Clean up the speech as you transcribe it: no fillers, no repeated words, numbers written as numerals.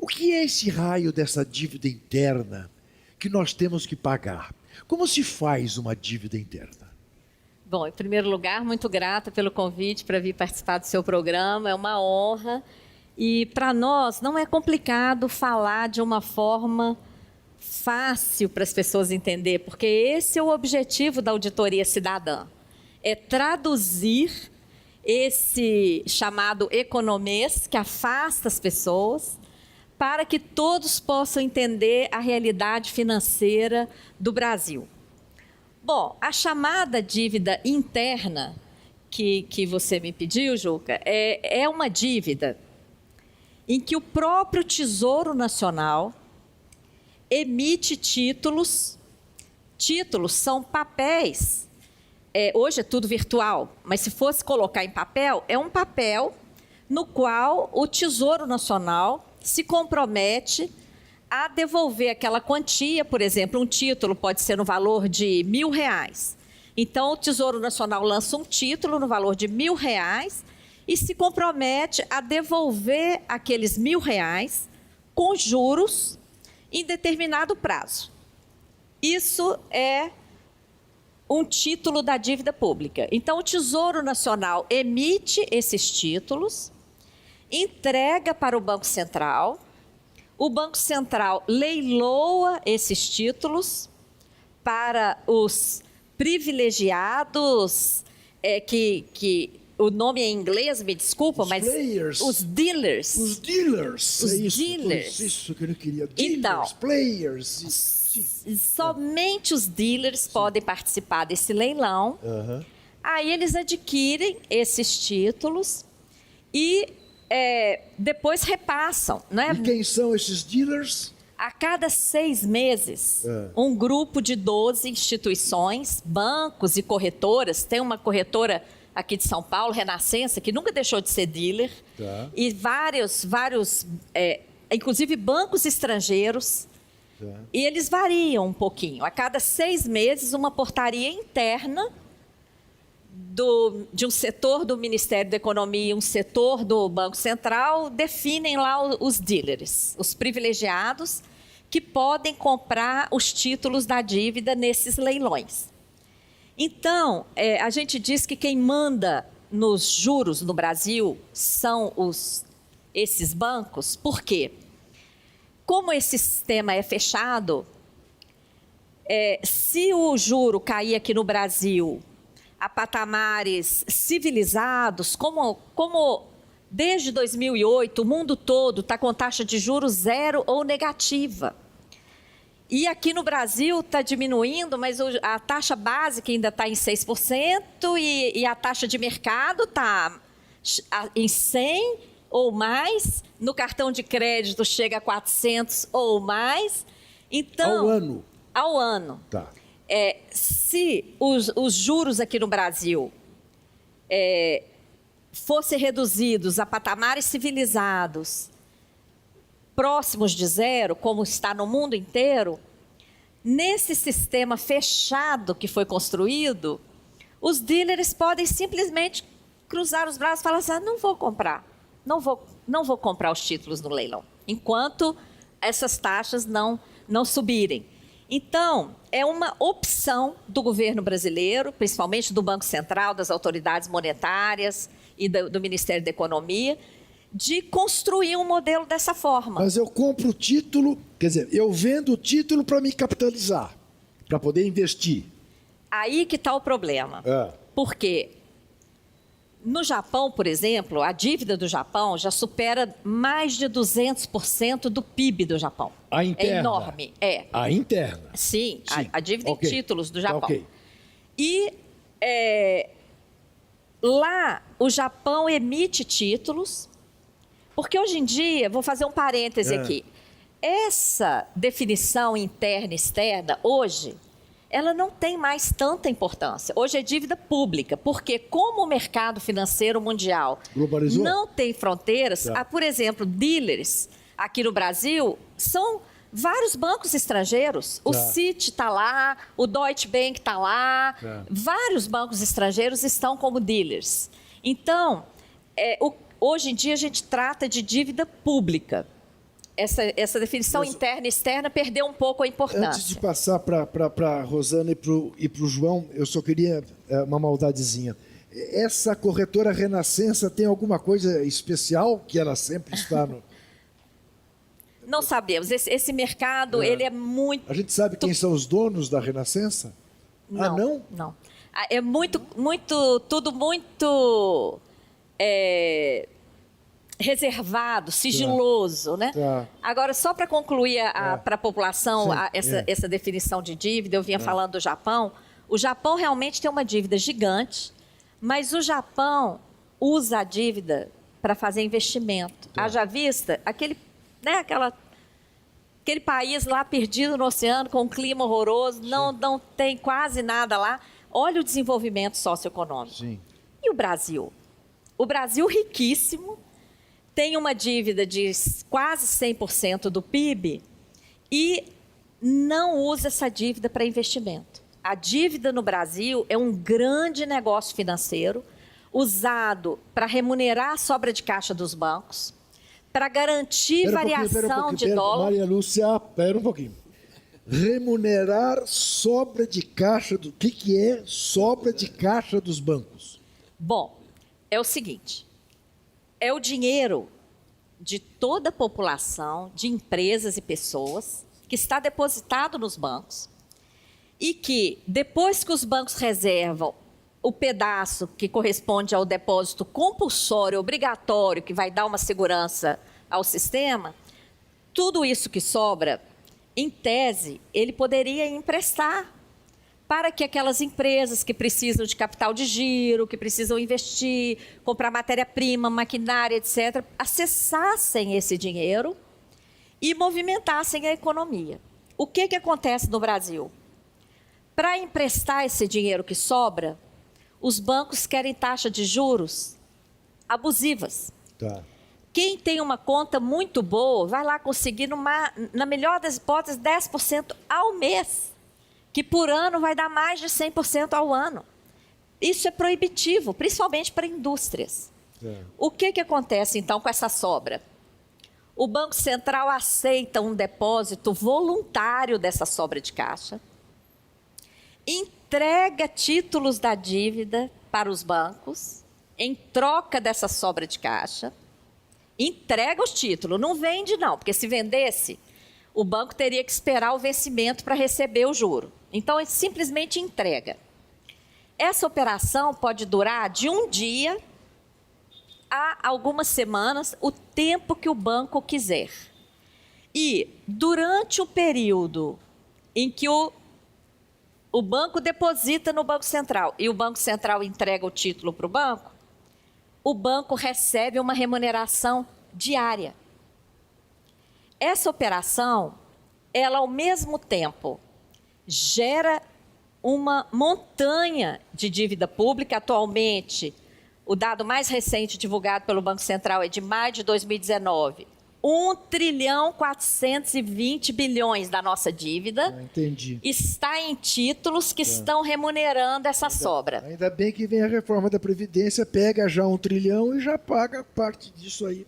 O que é esse raio dessa dívida interna que nós temos que pagar? Como se faz uma dívida interna? Bom, em primeiro lugar, muito grata pelo convite para vir participar do seu programa, é uma honra. E para nós não é complicado falar de uma forma fácil para as pessoas entenderem, porque esse é o objetivo da auditoria cidadã, é traduzir esse chamado economês que afasta as pessoas para que todos possam entender a realidade financeira do Brasil. Bom, a chamada dívida interna que você me pediu, Juca, é uma dívida em que o próprio Tesouro Nacional emite títulos. Títulos são papéis. Hoje é tudo virtual, mas se fosse colocar em papel, é um papel no qual o Tesouro Nacional se compromete a devolver aquela quantia. Por exemplo, um título pode ser no valor de R$1.000. Então, o Tesouro Nacional lança um título no valor de R$1.000 e se compromete a devolver aqueles R$1.000 com juros em determinado prazo. Isso é um título da dívida pública. Então, o Tesouro Nacional emite esses títulos, entrega para o Banco Central, o Banco Central leiloa esses títulos para os privilegiados, que o nome é em inglês, me desculpa, mas players. os dealers. Os dealers. Os isso, dealers. Isso que eu não queria. Dealers, Então, players. Sim. Somente os dealers podem participar desse leilão. Aí eles adquirem esses títulos e depois repassam, né? E quem são esses dealers? A cada 6 meses, um grupo de 12 instituições, bancos e corretoras, tem uma corretora aqui de São Paulo, Renascença, que nunca deixou de ser dealer, e vários, inclusive bancos estrangeiros, e eles variam um pouquinho. A cada 6 meses, uma portaria interna de um setor do Ministério da Economia e um setor do Banco Central definem lá os dealers, os privilegiados que podem comprar os títulos da dívida nesses leilões. Então, a gente diz que quem manda nos juros no Brasil são esses bancos. Por quê? Como esse sistema é fechado, se o juro cair aqui no Brasil a patamares civilizados, como desde 2008 o mundo todo está com taxa de juros zero ou negativa. E aqui no Brasil está diminuindo, mas a taxa básica ainda está em 6% e a taxa de mercado está em 100 ou mais. No cartão de crédito chega a 400 ou mais. Então, ao ano? Ao ano. Tá. Se os juros aqui no Brasil fossem reduzidos a patamares civilizados, próximos de zero, como está no mundo inteiro, nesse sistema fechado que foi construído, os dealers podem simplesmente cruzar os braços e falar assim: não vou comprar, não vou comprar os títulos no leilão, enquanto essas taxas não subirem. Então, é uma opção do governo brasileiro, principalmente do Banco Central, das autoridades monetárias e do Ministério da Economia, de construir um modelo dessa forma. Mas eu compro o título, quer dizer, eu vendo o título para me capitalizar, para poder investir. Aí que está o problema. Porque no Japão, por exemplo, a dívida do Japão já supera mais de 200% do PIB do Japão. A interna? É enorme. A interna? Sim. A dívida em títulos do Japão. Okay. E lá o Japão emite títulos, porque hoje em dia, vou fazer um parêntese aqui, essa definição interna e externa, hoje, ela não tem mais tanta importância. Hoje é dívida pública, porque como o mercado financeiro mundial globalizou, não tem fronteiras, por exemplo, dealers aqui no Brasil são vários bancos estrangeiros. O Citi está lá, o Deutsche Bank está lá, vários bancos estrangeiros estão como dealers. Então, hoje em dia a gente trata de dívida pública. essa definição interna e externa perdeu um pouco a importância. Antes de passar para a Rosana e para o João, eu só queria uma maldadezinha. Essa corretora Renascença tem alguma coisa especial que ela sempre está no... Não sabemos. Esse mercado, ele é muito... A gente sabe quem são os donos da Renascença? Não, não? Não. É tudo muito reservado, sigiloso, né? Tá. Agora, só para concluir para a população essa definição de dívida, eu vinha falando do Japão. O Japão realmente tem uma dívida gigante, mas o Japão usa a dívida para fazer investimento. Haja vista aquele país lá perdido no oceano, com um clima horroroso, não tem quase nada lá. Olha o desenvolvimento socioeconômico. Sim. E o Brasil? O Brasil riquíssimo, tem uma dívida de quase 100% do PIB e não usa essa dívida para investimento. A dívida no Brasil é um grande negócio financeiro usado para remunerar a sobra de caixa dos bancos, para garantir variação de dólar. Maria Lúcia, espera um pouquinho. Remunerar sobra de caixa do... O que é sobra de caixa dos bancos? Bom, é o seguinte, é o dinheiro de toda a população, de empresas e pessoas, que está depositado nos bancos e que, depois que os bancos reservam o pedaço que corresponde ao depósito compulsório, obrigatório, que vai dar uma segurança ao sistema, tudo isso que sobra, em tese, ele poderia emprestar para que aquelas empresas que precisam de capital de giro, que precisam investir, comprar matéria-prima, maquinária, etc., acessassem esse dinheiro e movimentassem a economia. O que acontece no Brasil? Para emprestar esse dinheiro que sobra, os bancos querem taxa de juros abusivas. Tá. Quem tem uma conta muito boa vai lá conseguir, na melhor das hipóteses, 10% ao mês, que por ano vai dar mais de 100% ao ano. Isso é proibitivo, principalmente para indústrias. O que acontece, então, com essa sobra? O Banco Central aceita um depósito voluntário dessa sobra de caixa, entrega títulos da dívida para os bancos, em troca dessa sobra de caixa, entrega os títulos, não vende não, porque se vendesse, o banco teria que esperar o vencimento para receber o juro. Então, ele simplesmente entrega. Essa operação pode durar de um dia a algumas semanas, o tempo que o banco quiser. E, durante o período em que o banco deposita no Banco Central e o Banco Central entrega o título para o banco recebe uma remuneração diária. Essa operação, ela ao mesmo tempo gera uma montanha de dívida pública. Atualmente, o dado mais recente divulgado pelo Banco Central é de maio de 2019. 1,420 trilhão da nossa dívida está em títulos que estão remunerando essa sobra. Ainda bem que vem a reforma da Previdência, pega já 1 trilhão e já paga parte disso aí.